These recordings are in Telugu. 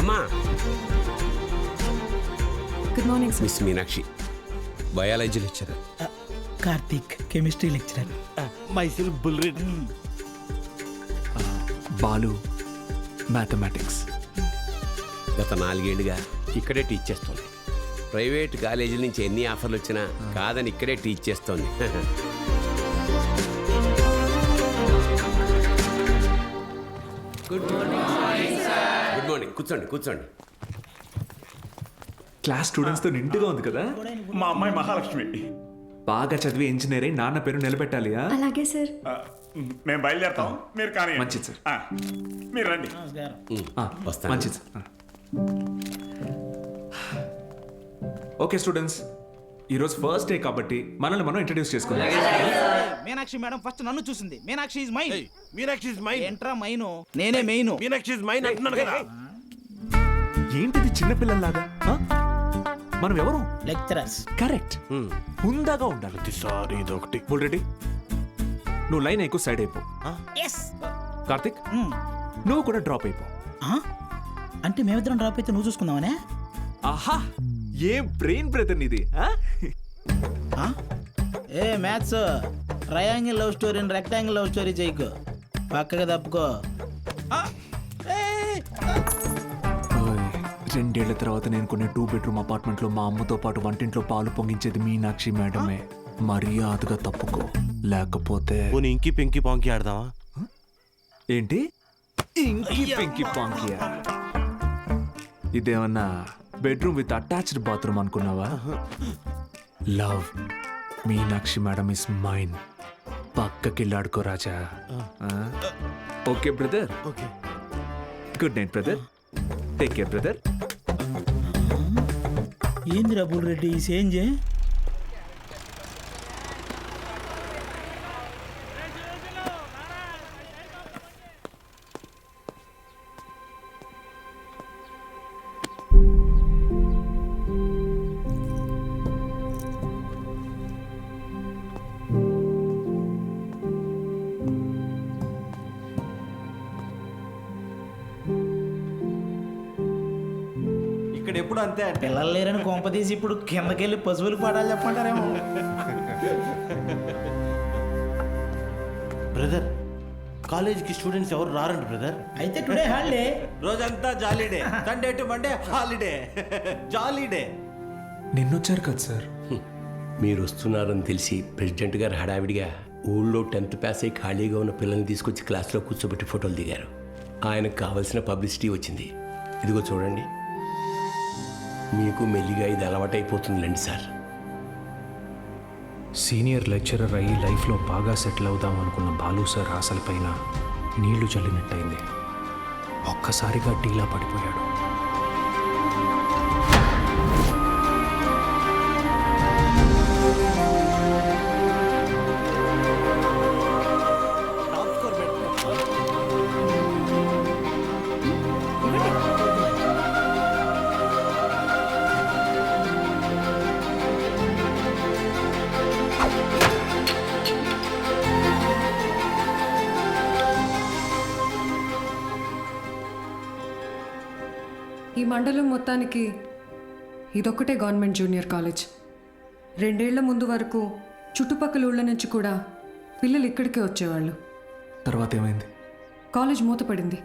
అమ్మా. Good morning sir. Miss Meenakshi biology lecturer. Karthik chemistry lecturer. మైసిల్ బుల్రెడ్డి. బాలు మ్యాథమెటిక్స్. గత 4 ఏళ్ళుగా ఇక్కడే టీచ్ చేస్తుంది. ప్రైవేట్ కాలేజీల నుంచి ఎన్ని ఆఫర్లు వచ్చినా కాదని ఇక్కడే టీచ్ చేస్తోంది. Good morning. కూర్చోండి కూర్చోండి. క్లాస్ స్టూడెంట్స్తో నిండుగా ఉంది కదా. మా అమ్మాయి మహాలక్ష్మి. బాగా చదివి ఇంజనీర్ అయి నాన్న పేరు నిలబెట్టాలి. అలాగే సార్. మేము బయలుదేరుతాం, మీరు కానీ. మంచిది సార్. మీరు రండి. వస్తాను. మంచిది సార్. ఓకే స్టూడెంట్స్, ఈరోజు ఫస్ట్ డే కాబట్టి మనల్ని మనం ఇంట్రడ్యూస్ చేసుకుందాం. మీనాక్షి మేడం ఫస్ట్ నన్ను చూసింది. Meenakshi is mine. Meenakshi is mine. ఎంట్రా మైను, నేనే మెయిన్. మీనాక్షి ఇస్ మైన్ అంటున్నాను కదా. ఏంటిది చిన్నపిల్లల్లాగా? మనం ఎవరు? లెక్చరర్స్. కరెక్ట్. హుందాగా ఉండాలి. సారీ ఇదొకటి. బుల్రెడ్డి, నువ్వు లైన్ ఎక్కువ సైడ్ అయిపో. ఎస్. కార్తిక్, నువ్వు కూడా డ్రాప్ అయిపో. అంటే మేమిద్దరం డ్రాప్ అయితే నువ్వు చూసుకుందామనే? ఆహా, ఏం బ్రెయిన్ బ్రదర్ నీది. ఏ మ్యాథ్స్ ట్రయాంగిల్ లవ్ స్టోరీని రెక్టాంగిల్ లవ్ స్టోరీ చేయకు, పక్కగా తప్పుకో. 2 ఏళ్ల తర్వాత నేను కొన్ని 2 బెడ్రూమ్ అపార్ట్మెంట్లో మా అమ్మతో పాటు వంటింట్లో పాలు పొంగించేది మీనాక్షి మేడమే. మర్యాదగా తప్పుకో, లేకపోతే ఇంకి పెంకి పాంకి ఆడదామా? ఏంటి ఇంకి పెంకి పాంకియా? ఇదేమన్నా బెడ్రూమ్ విత్ అటాచ్డ్ బాత్రూమ్ అనుకున్నావా? Love Meenakshi madam is mine. పక్కకెళ్ళాడుకో రాజా. Okay brother. Okay. Good night brother. Take care brother. ఏంది రబుల్ రెడ్డి సేంజే? ఇక్కడ ఎప్పుడు అంతే అంటే పిల్లలు లేరని కొంపదీసి ఇప్పుడు కిందకెళ్ళి పశువులు పాడాలి చెప్పంటారేమో. బ్రదర్, కాలేజీకి స్టూడెంట్స్ ఎవరు రారండి బ్రదర్. అయితే టుడే హాలిడే. రోజంతా jolly day. Sunday to Monday holiday. Jolly day. నిన్నొచ్చారు కదా సార్. మీరు వస్తున్నారని తెలిసి ప్రెసిడెంట్ గారు హడావిడిగా ఊళ్ళో 10th పాస్ అయి ఖాళీగా ఉన్న పిల్లల్ని తీసుకొచ్చి క్లాస్లో కూర్చోబెట్టి ఫోటోలు దిగారు. ఆయనకు కావలసిన పబ్లిసిటీ వచ్చింది. ఇదిగో చూడండి, మీకు మెల్లిగా ఇది అలవాటైపోతుందిలేండి సార్. సీనియర్ లెక్చరర్ అయ్యి లైఫ్లో బాగా సెటిల్ అవుదాం అనుకున్న బాలు సార్ ఆశలపైన నీళ్లు చల్లినట్టయింది. ఒక్కసారిగా టీలా పడిపోయాడు. ఈ మండలం మొత్తానికి ఇదొక్కటే గవర్నమెంట్ జూనియర్ కాలేజ్. 2 ఏళ్ల ముందు వరకు చుట్టుపక్కల ఊళ్ళ నుంచి కూడా పిల్లలు ఇక్కడికే వచ్చేవాళ్ళు. తర్వాత ఏమైంది? కాలేజ్ మూతపడింది.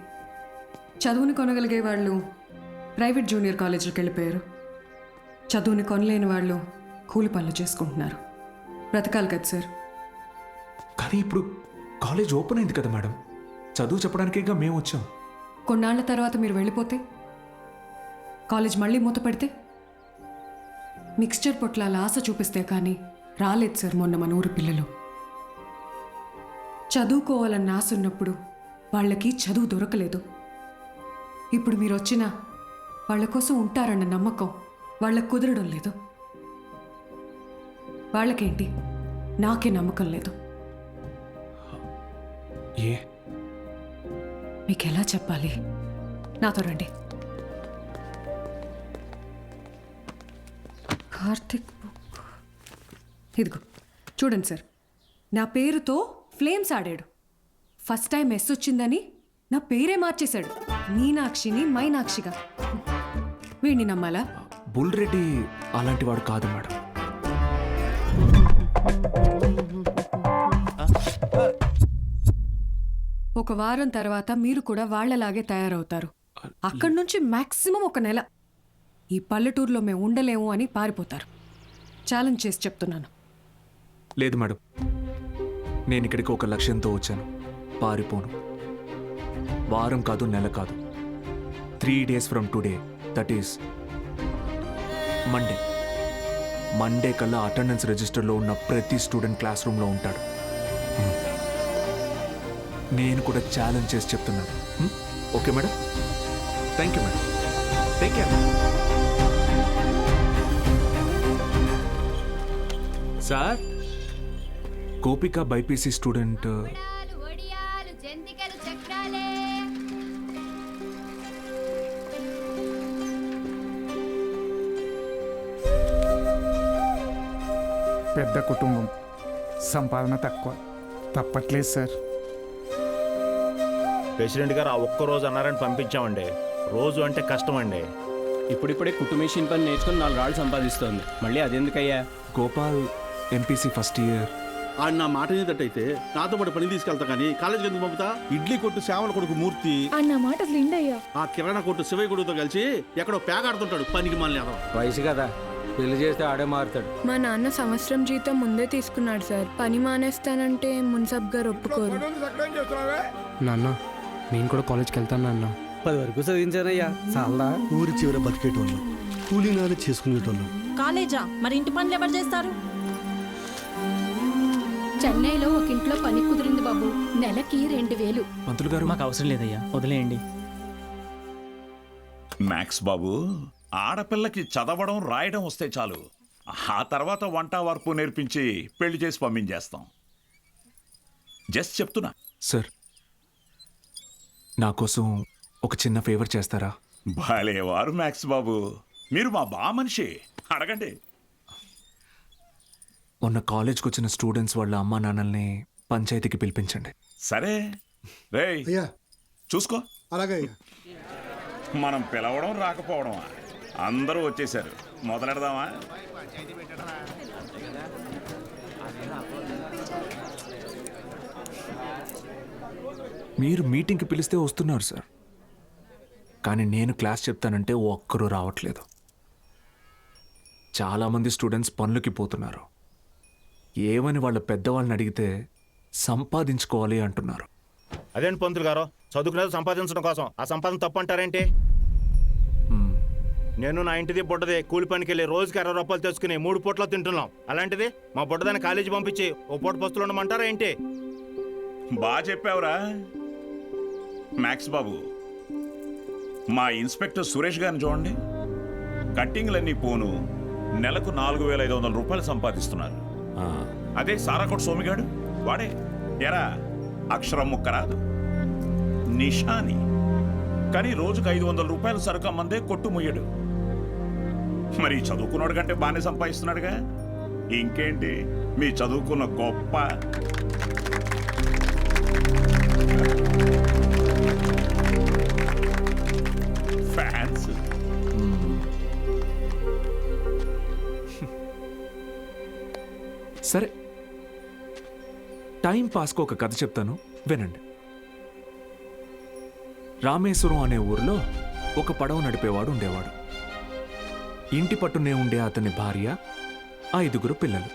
చదువుని కొనగలిగే వాళ్ళు ప్రైవేట్ జూనియర్ కాలేజీలకు వెళ్ళిపోయారు. చదువుని కొనలేని వాళ్ళు కూలి పనులు చేసుకుంటున్నారు. బ్రతకాలి కదా సార్. కానీ ఇప్పుడు కాలేజ్ ఓపెన్ అయింది కదా మేడం. చదువు చెప్పడానికేగా మేము వచ్చాం. కొన్నాళ్ల తర్వాత మీరు వెళ్ళిపోతే, కాలేజ్ మళ్ళీ మూతపడితే, మిక్స్చర్ పొట్లాల ఆశ చూపిస్తే కానీ రాలేదు సార్ మొన్న మన ఊరు పిల్లలు. చదువుకోవాలన్న ఆశ ఉన్నప్పుడు వాళ్ళకి చదువు దొరకలేదు. ఇప్పుడు మీరు వచ్చినా వాళ్ళ కోసం ఉంటారన్న నమ్మకం వాళ్ళకు కుదరడం లేదు. వాళ్ళకేంటి, నాకే నమ్మకం లేదు. ఏ మీకు ఎలా చెప్పాలి? నాతో రండి. కార్తిక్ బుక్ ఇదిగో చూడండి సార్. నా పేరుతో ఫ్లేమ్స్ ఆడాడు. ఫస్ట్ టైం ఎస్ వచ్చిందని నా పేరే మార్చేశాడు. మీనాక్షిని మైనాక్షిగా. వీడిని నమ్మాలా? బుల్ రెడ్డి అలాంటి వాడు కాదు మేడం. ఒక వారం తర్వాత మీరు కూడా వాళ్ళలాగే తయారవుతారు. అక్కడి నుంచి మాక్సిమం ఒక నెల ఈ పల్లెటూరులో మేము ఉండలేము అని పారిపోతారు. ఛాలెంజ్ చేసి చెప్తున్నాను. లేదు మేడం, నేను ఇక్కడికి ఒక లక్ష్యంతో వచ్చాను. పారిపోను. వారం కాదు, నెల కాదు, 3 days from today, that is Monday కల్లా అటెండెన్స్ రిజిస్టర్లో ఉన్న ప్రతి స్టూడెంట్ క్లాస్ రూమ్లో ఉంటాడు. నేను కూడా ఛాలెంజ్ చేసి చెప్తున్నాను. Okay madam? Thank you madam. Take care. Sir, Gopika BiPC student. ఒడియాలు జంతికలు చక్రాలే. పెద్ద కుటుంబం, సంపాదన తక్కువ, తప్పట్లేదు సార్. ప్రెసిడెంట్ గారు ఆ ఒక్క రోజు అన్నారని పంపించామండి. రోజు అంటే కష్టం అండి. ఇప్పుడిప్పుడే కుట్టు మిషన్ పని నేర్చుకుని 4 రాళ్ళు సంపాదిస్తోంది. మళ్ళీ అదెందుకయ్యా? Gopal MPC first year. ఆడు నా మాట నీదట్టయితే నాతో పాటు పని తీసుకెళ్తా కానీ కాలేజీకి ఎందుకు పంపుతా? ఇడ్లీ కొట్టు సేవల కొడుకు మూర్తి అన్న మాట లిండయ్యా. ఆ కిరాణా కొట్టు శివయ్య కొడుకుతో కలిసి ఎక్కడో పేకాడుతుంటాడు. పనికి మళ్ళీ వయసు కదా, పెళ్లి చేస్తే ఆడే మారుతాడు. మా నాన్న సంవత్సరం జీతం ముందే తీసుకున్నాడు సార్. పని మానేస్తానంటే మున్సబ్ గారు ఒప్పుకోరు. నాన్న, నేను కూడా కాలేజ్కి వెళ్తాను నాన్న. 10 వరకు చదివించానయ్యా. చాలా ఊరి చివర బతికేటోళ్ళు, కూలీనాలు చేసుకునేటోళ్ళు. కాలేజా? మరి ఇంటి పనులు ఎవరు చేస్తారు? చెన్నైలో ఒక ఇంట్లో పని కుదిరింది బాబు. నెలకి 2000. పంతులు గారు, మాకు అవసరం లేదయ్యా, వదిలేయండి. మ్యాక్స్ బాబు, ఆడపిల్లకి చదవడం రాయడం వస్తే చాలు. ఆ తర్వాత వంట వరపు నేర్పించి పెళ్లి చేసి పంపించేస్తాం. జస్ట్ చెప్తున్నా. సార్, నా కోసం ఒక చిన్న ఫేవర్ చేస్తారా? భలేవారు మ్యాక్స్ బాబు, మీరు మా బా మనిషి. అడగండి. మొన్న కాలేజ్కి వచ్చిన స్టూడెంట్స్ వాళ్ళ అమ్మా నాన్నల్ని పంచాయతీకి పిలిపించండి. సరే రేయ్, అయ్యా, చూసుకో. అలాగే. మనం పిలవడం రాకపోవడమా? అందరూ వచ్చేసారు. మొదలెడదామా? మీరు మీటింగ్కి పిలిస్తే వస్తున్నారు సార్, కానీ నేను క్లాస్ చెప్తానంటే ఒక్కరూ రావట్లేదు. చాలామంది స్టూడెంట్స్ పనులకి పోతున్నారు. ఏమని వాళ్ళ పెద్దవాళ్ళని అడిగితే సంపాదించుకోవాలి అంటున్నారు. అదేంటి పంతులు గారు, చదువుకునేది సంపాదించడం కోసం, ఆ సంపాదన తప్పు అంటారేంటి? నేను నా ఇంటిది బుడ్డది కూలి పనికి వెళ్ళి రోజుకి 60 రూపాయలు తెచ్చుకుని 3 పూట్ల తింటున్నాం. అలాంటిది మా బుడ్డదాన్ని కాలేజీ పంపించి ఓ పూట పస్తులు ఉండమంటారా ఏంటి? బాగా చెప్పావురా మ్యాక్స్ బాబు. మా ఇన్స్పెక్టర్ సురేష్ గారిని చూడండి. కట్టింగ్లన్నీ పోను నెలకు 4500 రూపాయలు సంపాదిస్తున్నారు. అదే సారాకోట్ సోమిగాడు, వాడే ఎరా అక్షరం ముక్క రాదు, నిషాని, కానీ రోజుకు 500 రూపాయలు సరుకు అమ్మందే కొట్టు ముయ్యడు. మరి చదువుకున్నాడు కంటే బాగానే సంపాదిస్తున్నాడుగా. ఇంకేంటి మీ చదువుకున్న గొప్ప. ఫ్యాన్స్. సరే, టైం పాస్కు ఒక కథ చెప్తాను, వినండి. రామేశ్వరం అనే ఊరిలో ఒక పడవ నడిపేవాడు ఉండేవాడు. ఇంటి పట్టునే ఉండే అతని భార్య, 5 పిల్లలు.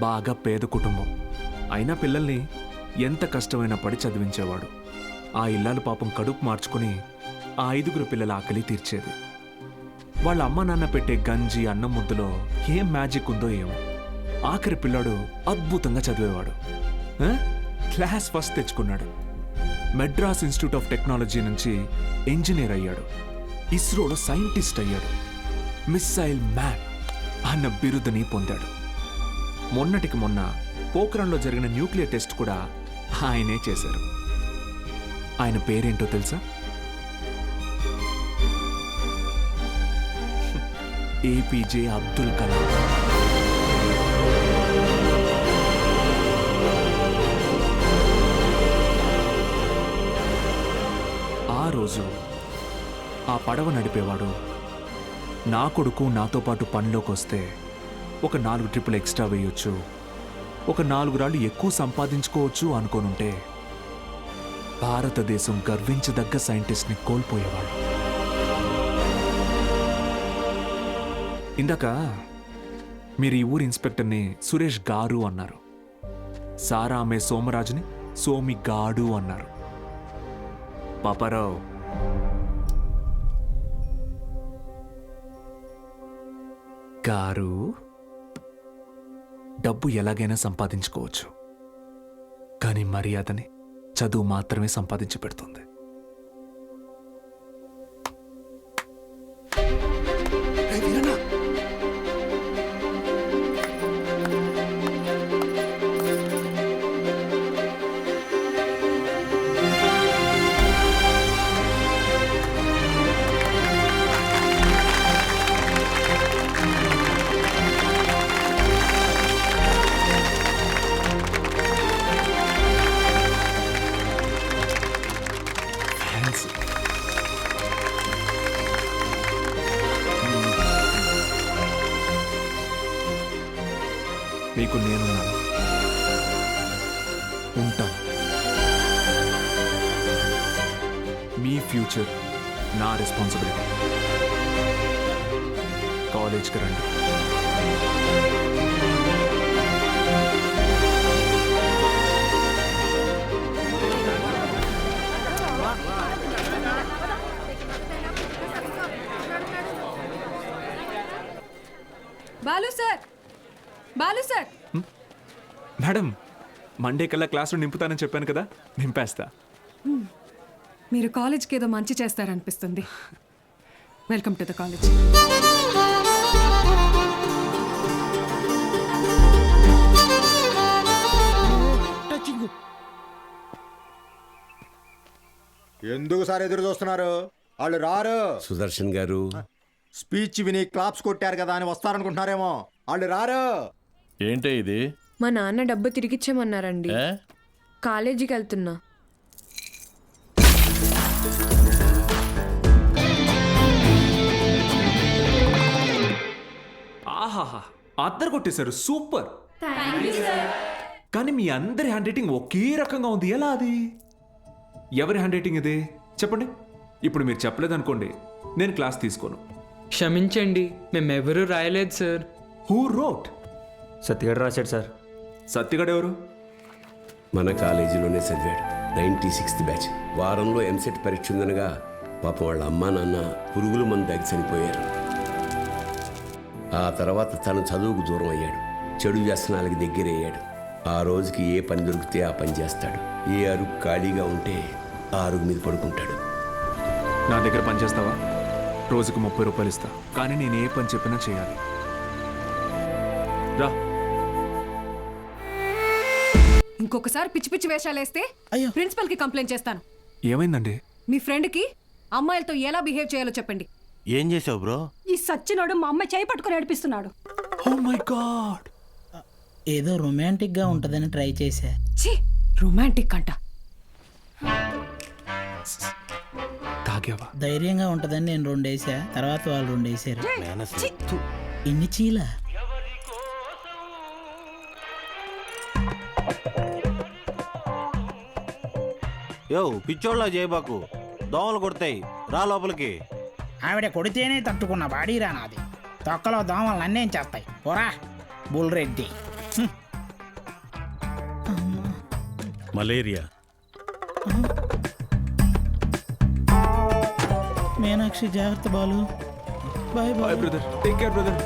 బాగా పేద కుటుంబం అయినా పిల్లల్ని ఎంత కష్టమైనా పడి చదివించేవాడు. ఆ ఇల్లాలు పాపం కడుపు మార్చుకుని ఆ 5 పిల్లల ఆకలి తీర్చేది. వాళ్ళ అమ్మ నాన్న పెట్టే గంజి అన్నం ముద్దలో ఏం మ్యాజిక్ ఉందో ఏమో, ఆఖరి పిల్లాడు అద్భుతంగా చదివేవాడు. క్లాస్ ఫస్ట్ తెచ్చుకున్నాడు. మెడ్రాస్ ఇన్స్టిట్యూట్ ఆఫ్ టెక్నాలజీ నుంచి ఇంజనీర్ అయ్యాడు. ఇస్రోలో సైంటిస్ట్ అయ్యాడు. మిస్సైల్ మ్యాన్ అన్న బిరుదుని పొందాడు. మొన్నటికి మొన్న పోఖ్రాన్లో జరిగిన న్యూక్లియర్ టెస్ట్ కూడా ఆయనే చేశారు. ఆయన పేరేంటో తెలుసా? ఏపీజే అబ్దుల్ కలాం. ఆ రోజు ఆ పడవ నడిపేవాడు నా కొడుకు నాతో పాటు పనిలోకి వస్తే ఒక 4 ట్రిప్పులు ఎక్స్ట్రా వేయొచ్చు, ఒక 4 రాళ్ళు ఎక్కువ సంపాదించుకోవచ్చు అనుకోనుంటే భారతదేశం గర్వించదగ్గ సైంటిస్ట్ని కోల్పోయేవాడు. ఇందాక మీరు ఈ ఊరి ఇన్స్పెక్టర్ని సురేష్ గారు అన్నారు, సారా అమ్మే సోమరాజుని సోమి గాడు అన్నారు. పాపారావు, గారు డబ్బు ఎలాగైనా సంపాదించుకోవచ్చు, కానీ మర్యాదని చదువు మాత్రమే సంపాదించి పెడుతుంది. మీకు నేనున్నాను, ఉంటాను. మీ ఫ్యూచర్ నా రెస్పాన్సిబిలిటీ. కాలేజ్కి రండి. Balu sir, Balu sir. Madam, Monday కల్లా క్లాసులు నింపుతానని చెప్పాను కదా, నింపేస్తా. మీరు కాలేజ్కి ఏదో మంచి చేస్తారనిపిస్తుంది. Welcome to the college. ఎందుకు సార్ ఎదురు చూస్తున్నారు? వాళ్ళు రారు. సుదర్శన్ గారు, స్పీచ్ విని క్లాప్స్ కొట్టారు కదా అని వస్తారనుకుంటున్నారేమో. వాళ్ళు రారు. ఏంటే ఇది? మా నాన్న డబ్బు తిరిగిచ్చేమన్నారండి. కాలేజీకి వెళ్తున్నా. ఆహాహా, అద్దరు కొట్టేశారు, సూపర్. కానీ మీ అందరి హ్యాండ్ రైటింగ్ ఒకే రకంగా ఉంది, ఎలా అది? ఎవరి హ్యాండ్ రైటింగ్ ఇది చెప్పండి. ఇప్పుడు మీరు చెప్పలేదనుకోండి, నేను క్లాస్ తీసుకోను. క్షమించండి, మేమెవరూ రాయలేదు సార్. Who wrote? సత్యగాడు రాశాడు సార్. సత్యగాడు ఎవరు? మన కాలేజీలోనే చదివాడు, 96th బ్యాచ్. వారంలో ఎంసెట్ పరీక్ష ఉందనగా పాపం వాళ్ళ అమ్మా నాన్న పురుగుల మందు తాగి చనిపోయారు. ఆ తర్వాత తను చదువుకు దూరం అయ్యాడు, చెడు వ్యసనాలకి దగ్గరయ్యాడు. ఆ రోజుకి ఏ పని దొరికితే ఆ పని చేస్తాడు. ఏ అరుగు ఖాళీగా ఉంటే ఆ అరుగు మీద పడుకుంటాడు. నా దగ్గర పని చేస్తావా? రోజుకు 30 రూపాయలు ఇస్తా, కానీ నేను ఏ పని చెప్పినా చేయాలి. రా. ఇంకొకసారి పిచ్చి పిచ్చి వేషాలు వేస్తే ప్రిన్సిపల్ కి కంప్లైంట్ చేస్తాను. ఏమైందండి? మీ ఫ్రెండ్ కి అమ్మాయిలతో ఎలా బిహేవ్ చేయాలో చెప్పండి. ఏం చేసావు బ్రో? ఈ సచ్చినోడు మా అమ్మాయి చేయి పట్టుకొని నడిపిస్తున్నాడు. Oh my god. ఏదో రొమాంటిక్ గా ఉంటదని ట్రై చేశా. ఛీ, రొమాంటిక్ అంట. తాగావా? ధైర్యంగా ఉంటదని నేను 2 వేసా, తర్వాత వాళ్ళు 2 వేసారు. ఇన్ని చీల. యో పిచ్చోళ్ళ చేయబాకు, దోమలు కొడతాయి, రా లోపలికి. ఆవిడ కొడితేనే తట్టుకున్న బాడీరా నాది. తొక్కలో దోమలు నన్నేం చేస్తాయి? పోరా బుల్రెడ్డి. మలేరియా. మీనాక్షి జాగ్రత్త Balu. Bye bye brother, take care brother.